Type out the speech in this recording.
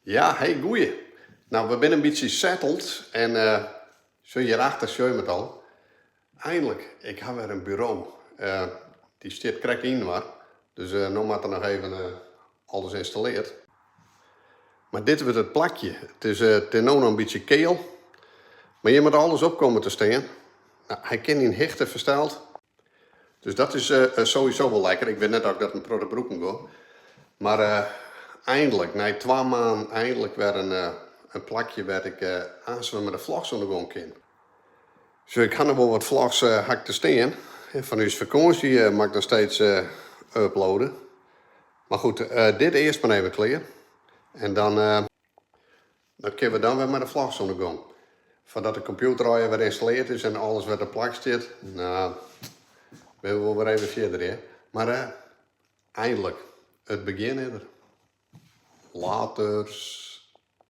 Ja, hey, goeie. Nou, we zijn een beetje settled en zo hierachter zie je het al. Eindelijk, ik heb weer een bureau. Die staat correct in waar. Dus nu moet er nog even alles installeerd. Maar dit wordt het plakje. Het is ten nou nog een beetje keel. Maar je moet alles op komen te staan. Nou, hij kan in hichten versteld. Dus dat is sowieso wel lekker. Ik weet net ook dat een pro de broeken go. Maar eindelijk, na 2 maanden, eindelijk weer een plakje waar ik aanzwemmen de vlogs ondergaan kan. Dus ik ga nog wel wat vlogs hak te staan. En van uw vakantie mag ik nog steeds uploaden. Maar goed, dit eerst maar even klaar. En dan kunnen we dan weer met de vlogs ondergaan. Voordat de computer al weer geïnstalleerd is en alles weer op plak zit. Nou, we wel weer even verder, hè. Maar eindelijk, het begin er. Laters.